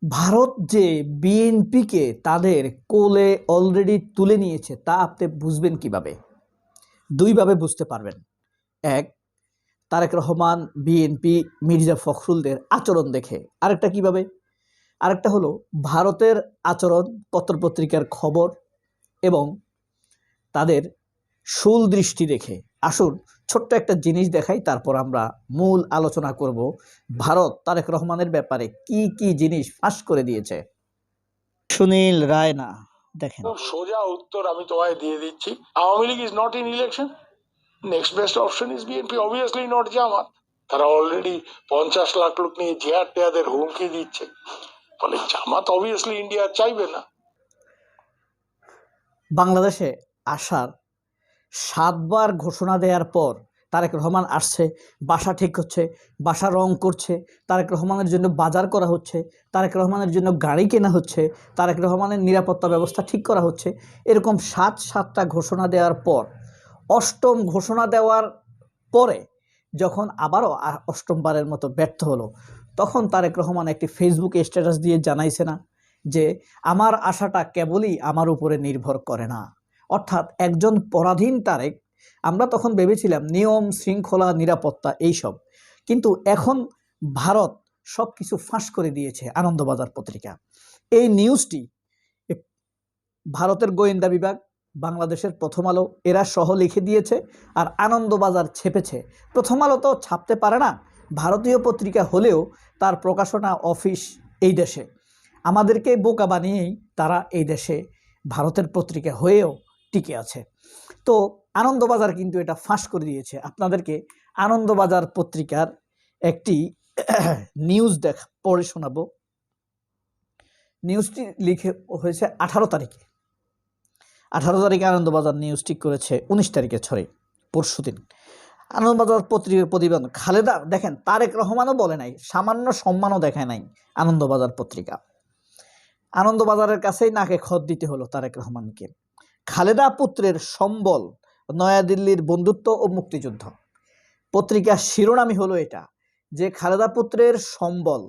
ভারত যে বিএনপিকে তাদের কোলে অলরেডি তুলে নিয়েছে তা আপনি বুঝবেন কিভাবে? দুইভাবে বুঝতে পারবেন। এক, তারেক রহমান, বিএনপি, মির্জা ফখরুলদের আচরণ দেখে। আরেকটা কিভাবে? আরেকটা হলো ভারতের আচরণ, পত্রপত্রিকার খবর এবং তাদের দৃষ্টি দেখে। আসুন ছোট্ট একটা জিনিস দেখাই, তারপর আমরা মূল আলোচনা করব ভারত তারেক রহমানের ব্যাপারে কি কি জিনিস ফাঁস করে দিয়েছে। সুনীল রায়না দেখেন। খুব সোজা উত্তর আমি তোমায় দিয়ে দিচ্ছি। Awami League is not in election. Next best option is BNP, obviously not Jamaat. তারা অলরেডি 50 লাখ লোক নিয়ে জিহাদ টিহাদের হুমকি দিচ্ছে, ফলে জামাত অবভিয়াসলি ইন্ডিয়া চাইবে না। বাংলাদেশে আসার 7বার ঘোষণা দেওয়ার পর তারেক রহমান আসছে, বাসা ঠিক হচ্ছে, বাসা রং করছে, তারেক রহমানের জন্য বাজার করা হচ্ছে, তারেক রহমানের জন্য গাড়ি কেনা হচ্ছে, তারেক রহমানের নিরাপত্তা ব্যবস্থা ঠিক করা হচ্ছে। এরকম 7টা ঘোষণা দেওয়ার পর 8ম ঘোষণা দেওয়ার পরে যখন আবারও 8মবারের মতো ব্যর্থ হলো, তখন তারেক রহমান একটি ফেসবুকে স্ট্যাটাস দিয়ে জানাইছে না যে আমার আশাটা কেবলই আমার উপরে নির্ভর করে না। অর্থাৎ একজন পরাধীন তারেক, আমরা তখন ভেবেছিলাম নিয়ম শৃঙ্খলা নিরাপত্তা এইসব, কিন্তু এখন ভারত সব কিছু ফাঁস করে দিয়েছে। আনন্দবাজার পত্রিকা এই নিউজটি, ভারতের গোয়েন্দা বিভাগ, বাংলাদেশের প্রথম আলো এরা সহ লিখে দিয়েছে, আর আনন্দবাজার ছেপেছে। প্রথম আলো তো ছাপতে পারে না, ভারতীয় পত্রিকা হলেও তার প্রকাশনা অফিস এই দেশে, আমাদেরকে বোকা বানিয়েই তারা এই দেশে ভারতের পত্রিকা হয়েও টিকে আছে। তো আনন্দবাজার কিন্তু এটা ফাঁস করে দিয়েছে। আপনাদেরকে আনন্দবাজার পত্রিকার একটি নিউজ পড়ে শোনাবো। নিউজটি লিখে হয়েছে 18 তারিখে। 18 তারিখে আনন্দবাজার নিউজ ঠিক করেছে 19 তারিখে, পরশুদিন। আনন্দবাজার পত্রিকার প্রতিবেদন, খালেদা দেখেন, তারেক রহমানও বলে নাই, সামান্য সম্মানও দেখায় নাই আনন্দবাজার পত্রিকা। আনন্দবাজারের কাছেই নাকে খত দিতে হলো তারেক রহমানকে। খালেদা পুত্রের সম্বল, নয়াদিল্লির বন্ধুত্ব ও মুক্তিযুদ্ধ। পত্রিকার শিরোনামই হলো এটা, যে খালেদা পুত্রের সম্বল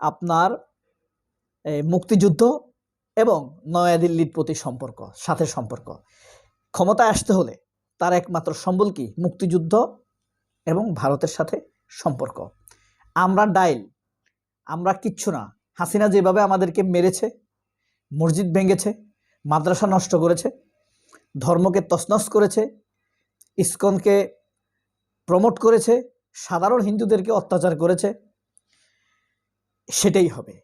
আপনার মুক্তিযুদ্ধ এবং নয়াদিল্লির প্রতি সাথে সম্পর্ক। ক্ষমতায় আসতে হলে তার একমাত্র সম্বল কি? মুক্তিযুদ্ধ এবং ভারতের সাথে সম্পর্ক। আমরা ডাইল, আমরা কিচ্ছু না। হাসিনা যেভাবে আমাদেরকে মেরেছে, মসজিদ ভেঙেছে, মাদ্রাসা নষ্ট করেছে, ধর্মকে তছনছ করেছে, ইসকনকে প্রমোট করেছে, সাধারণ হিন্দুদেরকে অত্যাচার করেছে, সেটাই হবে।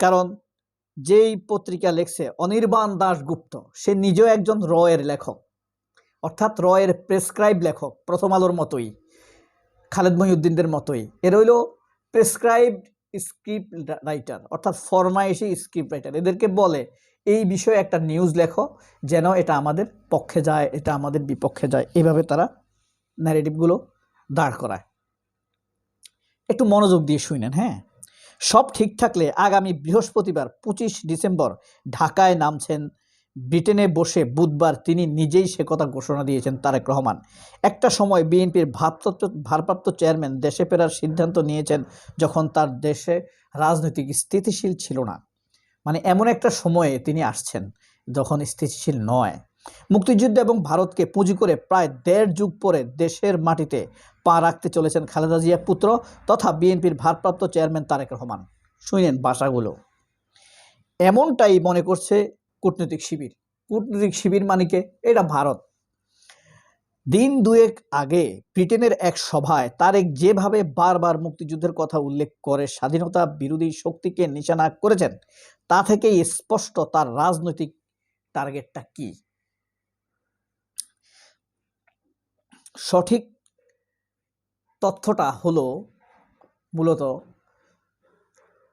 কারণ যেই পত্রিকা লেখছে অনির্বাণ দাশগুপ্ত, সে নিজেও একজন রয়ের লেখক, অর্থাৎ রয়ের প্রেসক্রাইব লেখক, প্রথম আলোর মতোই, খালেদ মহিউদ্দিনদের মতোই। এর হইল প্রেসক্রাইবড স্ক্রিপ্ট রাইটার, অর্থাৎ ফরমাইশি স্ক্রিপ্ট রাইটার। এদেরকে বলে এই বিষয়ে একটা নিউজ লেখো, যেন এটা আমাদের পক্ষে যায়, এটা আমাদের বিপক্ষে যায়, এভাবে তারা ন্যারেটিভগুলো দাঁড় করায়। একটু মনোযোগ দিয়ে শুনেন। হ্যাঁ, সব ঠিক থাকলে আগামী বৃহস্পতিবার 25 ডিসেম্বর ঢাকায় নামছেন। ব্রিটেনে বসে বুধবার তিনি নিজেই সে কথা ঘোষণা দিয়েছেন তারেক রহমান। একটা সময় বিএনপির ভারপ্রাপ্ত চেয়ারম্যান দেশে ফেরার সিদ্ধান্ত নিয়েছেন যখন তার দেশে রাজনৈতিক স্থিতিশীল ছিল না। মানে এমন একটা সময়ে তিনি আসছেন যখন স্থিতিশীল নয়। মুক্তিযুদ্ধ এবং ভারতকে পুঁজি করে প্রায় 1.5 যুগ পরে দেশের মাটিতে পা রাখতে চলেছেন খালেদা জিয়া পুত্র তথা বিএনপির ভারপ্রাপ্ত চেয়ারম্যান তারেক রহমান। শুনেন ভাষাগুলো। এমনটাই মনে করছে কূটনৈতিক শিবির। কূটনৈতিক শিবির মানে কে? এটা ভারত। দিন দুয়েক আগে ব্রিটেনের এক সভায় তারেক যেভাবে বারবার মুক্তিযুদ্ধের কথা উল্লেখ করে স্বাধীনতা বিরোধী শক্তিকে নিশানা করেছেন, তা থেকেই স্পষ্ট তার রাজনৈতিক টার্গেটটা কি। সঠিক তথ্যটা হলো মূলত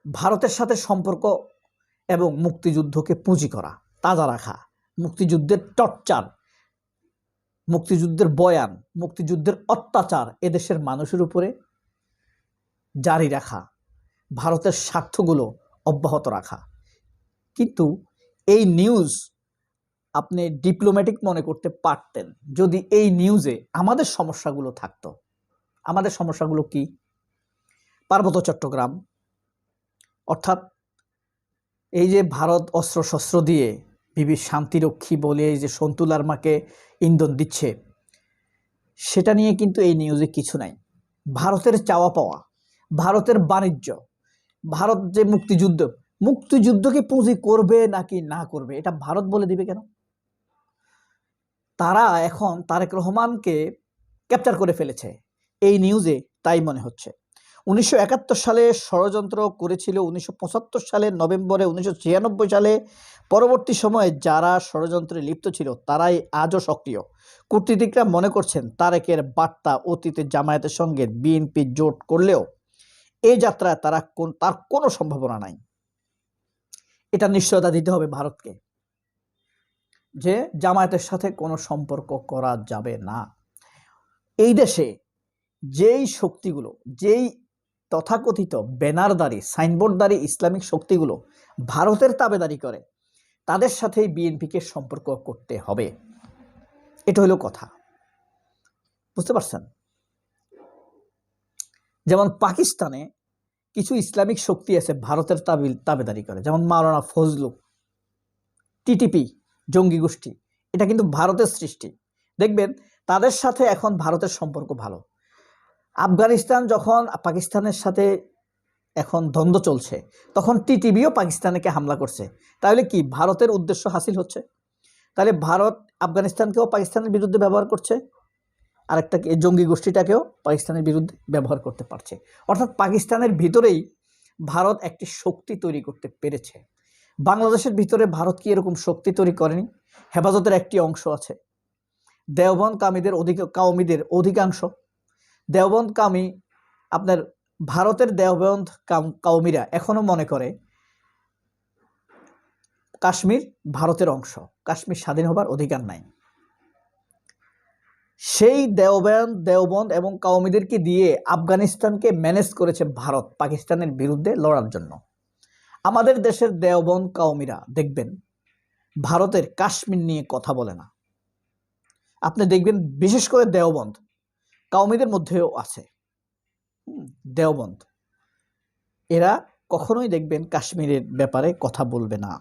ভারতের সাথে সম্পর্ক এবং মুক্তিযুদ্ধকে পুঁজি করা, তাজা রাখা, মুক্তিযুদ্ধের টর্চার, মুক্তিযুদ্ধের বয়ান, মুক্তিযুদ্ধের অত্যাচার এদেশের মানুষের উপরে জারি রাখা, ভারতের স্বার্থগুলো অব্যাহত রাখা। কিন্তু এই নিউজ আপনি ডিপ্লোম্যাটিক মনে করতে পারতেন যদি এই নিউজে আমাদের সমস্যাগুলো থাকতো। আমাদের সমস্যাগুলো কি? পার্বত্য চট্টগ্রাম, অর্থাৎ এই যে ভারত অস্ত্রশস্ত্র দিয়ে বিবি শান্তিরক্ষী বলে এই যে সন্তু লারমাকে ইন্ধন দিচ্ছে, সেটা নিয়ে কিন্তু এই নিউজে কিছু নাই। ভারতের চাওয়া পাওয়া, ভারতের বাণিজ্য, ভারত যে মুক্তিযুদ্ধকে পুঁজি করবে নাকি না করবে এটা ভারত বলে দিবে কেন? তারা এখন তারেক রহমানকে ক্যাপচার করে ফেলেছে এই নিউজে, তাই মনে হচ্ছে। 1971 সালে ষড়যন্ত্র করেছিল, 1975 সালের নভেম্বরে, 1996 সালে, পরবর্তী সময়ে যারা ষড়যন্ত্রে লিপ্ত ছিল তারাই আজও সক্রিয়। কূটনীতিকরা মনে করছেন তারেকের বার্তা অতীতে জামায়াতের সঙ্গে বিএনপি জোট করলেও এই যাত্রায় তার কোনো সম্ভাবনা নাই। এটা নিশ্চয়তা দিতে হবে ভারতকে যে জামায়াতের সাথে কোনো সম্পর্ক করা যাবে না। এই দেশে যেই শক্তিগুলো, যেই তথাকথিত ব্যানারদারি সাইনবোর্ডদারি ইসলামিক শক্তিগুলো ভারতের তাবেদারি করে, তাদের সাথেই বিএনপিকে সম্পর্ক করতে হবে। এটা হলো কথা, বুঝতে পারছেন? যেমন পাকিস্তানে কিছু ইসলামিক শক্তি আছে ভারতের তাবেদারি করে, যেমন মাওলানা ফজলু, টিটিপি জঙ্গি গোষ্ঠী, এটা কিন্তু ভারতের সৃষ্টি। দেখবেন তাদের সাথে এখন ভারতের সম্পর্ক ভালো। আফগানিস্তান যখন পাকিস্তানের সাথে এখন দ্বন্দ্ব চলছে, তখন টিটিভিও পাকিস্তানকে হামলা করছে। তাহলে কি ভারতের উদ্দেশ্য হাসিল হচ্ছে? তাহলে ভারত আফগানিস্তানকেও পাকিস্তানের বিরুদ্ধে ব্যবহার করছে, আরেকটা জঙ্গি গোষ্ঠীটাকেও পাকিস্তানের বিরুদ্ধে ব্যবহার করতে পারছে। অর্থাৎ পাকিস্তানের ভিতরেই ভারত একটি শক্তি তৈরি করতে পেরেছে। বাংলাদেশের ভিতরে ভারত কি এরকম শক্তি তৈরি করেনি? হেফাজতের একটি অংশ আছে, দেওবন্দ কাউমিদের অধিকাংশ দেওবন্দ কাউমি, আপনার ভারতের দেওবন্দ কাউমিরা এখনো মনে করে কাশ্মীর ভারতের অংশ, কাশ্মীর স্বাধীন হবার অধিকার নাই। সেই দেওবন্দ এবং কাউমিদেরকে দিয়ে আফগানিস্তানকে ম্যানেজ করেছে ভারত পাকিস্তানের বিরুদ্ধে লড়ার জন্য। আমাদের দেশের দেওবন্দ কাউমিরা দেখবেন ভারতের কাশ্মীর নিয়ে কথা বলে না। আপনি দেখবেন বিশেষ করে দেওবন্দ কাউমিদের মধ্যেও আছে দেওবন্দ, এরা কখনোই দেখবেন কাশ্মীরের ব্যাপারে কথা বলবে না।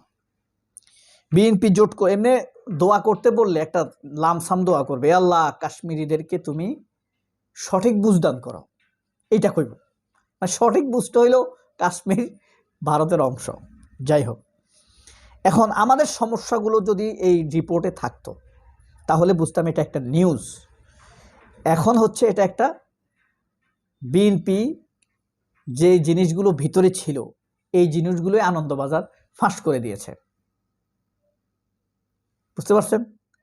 বিএনপি জোট করে এমনি দোয়া করতে বললে একটা লামসাম দোয়া করবে, আল্লাহ কাশ্মীরিদেরকে তুমি সঠিক বুঝদান করো, এইটা কইব। মানে সঠিক বুঝতে হইলেও কাশ্মীর ভারতের অংশ। যাই হোক, এখন আমাদের সমস্যাগুলো যদি এই রিপোর্টে থাকতো তাহলে বুঝতাম এটা একটা নিউজ। এখন হচ্ছে এটা একটা বিএনপি যে জিনিসগুলো ভিতরে ছিল এই জিনিসগুলোই আনন্দবাজার ফাঁস করে দিয়েছে। বুঝতে পারছেন?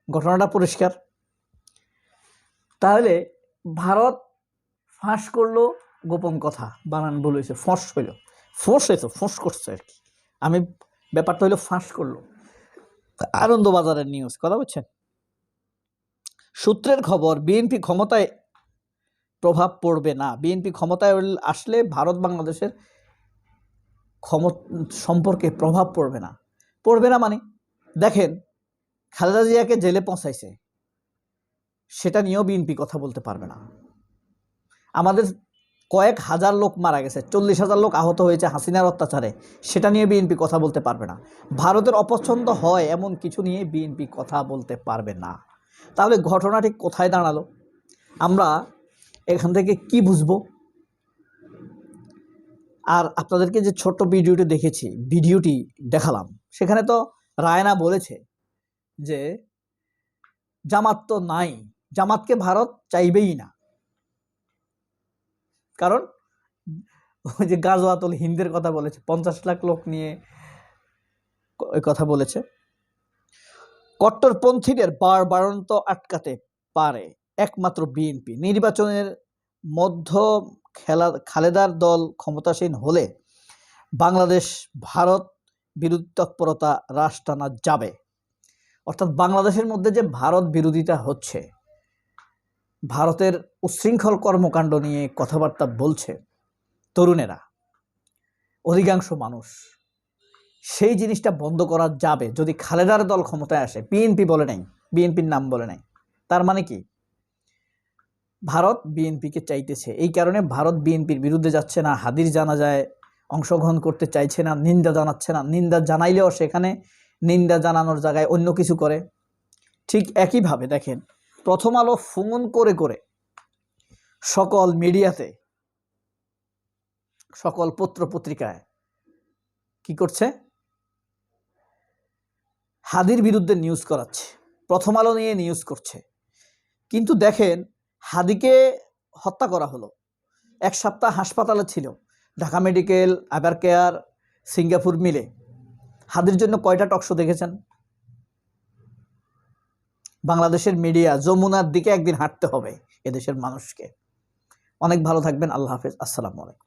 ঘটনাটা পরিষ্কার। তাহলে ভারত ফাঁস করলো গোপন কথা, বানান ভুল হয়েছে, ফোঁস করছে আর কি। আমি ব্যাপারটা হইলো ফাঁস করলো। আনন্দবাজারের নিউজ, কথা বলছেন? সূত্রের খবর, বিএনপি ক্ষমতায় প্রভাব পড়বে না। বিএনপি ক্ষমতায় আসলে ভারত বাংলাদেশের সম্পর্কে প্রভাব পড়বে না। মানে দেখেন খালেদা জিয়াকে জেলে পৌঁছাইছে, সেটা নিয়েও বিএনপি কথা বলতে পারবে না। আমাদের কয়েক হাজার লোক মারা গেছে, 40,000 লোক আহত হয়েছে হাসিনার অত্যাচারে, সেটা নিয়ে বিএনপি কথা বলতে পারবে না। ভারতের অপছন্দ হয় এমন কিছু নিয়ে বিএনপি কথা বলতে পারবে না। তাহলে ঘটনাটি কোথায় দাঁড়ালো? আমরা এখান থেকে কি বুঝবো? আর আপনাদেরকে যে ছোট্ট ভিডিওটি দেখালাম, সেখানে তো রায়না বলেছে যে জামাত তো নাই, জামাতকে ভারত চাইবেই না, কারণ ওই যে গাজওয়াতুল হিন্দের কথা বলেছে, 50 লাখ লোক নিয়ে কথা বলেছে। কট্টরপন্থীদের বাড়ন্ত আটকাতে পারে একমাত্র বিএনপি। নির্বাচনের মধ্য খালেদার দল ক্ষমতাসীন হলে বাংলাদেশ ভারত বিরোধী তৎপরতা হ্রাস টানা যাবে। অর্থাৎ বাংলাদেশের মধ্যে যে ভারত বিরোধিতা হচ্ছে, ভারতের উচ্ছৃঙ্খল কর্মকাণ্ড নিয়ে কথাবার্তা বলছে তরুণেরা, অধিকাংশ মানুষ, সেই জিনিসটা বন্ধ করা যাবে যদি খালেদার দল ক্ষমতায় আসে। বিএনপি বলে নাই, বিএনপির নাম বলে নাই। তার মানে কি ভারত বিএনপিকে চাইতেছে, এই কারণে ভারত বিএনপির বিরুদ্ধে যাচ্ছে না। হাদির জানাজায় অংশগ্রহণ করতে চাইছে না, নিন্দা জানাচ্ছে না, নিন্দা জানাইলেও সেখানে নিন্দা জানানোর জায়গায় অন্য কিছু করে। ঠিক একইভাবে দেখেন, প্রথম আলো ফোন করে করে সকল মিডিয়াতে, সকল পত্র পত্রিকায় কি করছে, হাদির বিরুদ্ধে নিউজ করাচ্ছে, প্রথম আলো নিয়ে নিউজ করছে। কিন্তু দেখেন, হাদিকে হত্যা করা হলো, 1 সপ্তাহ হাসপাতালে ছিল, ঢাকা মেডিকেল, আবার কেয়ার, সিঙ্গাপুর মিলে। হাদির জন্য কয়টা টকশো দেখেছেন? বাংলাদেশের মিডিয়া যমুনার দিকে একদিন হাঁটতে হবে এদেশের মানুষকে। অনেক ভালো থাকবেন। আল্লাহ হাফেজ। আসসালামু আলাইকুম।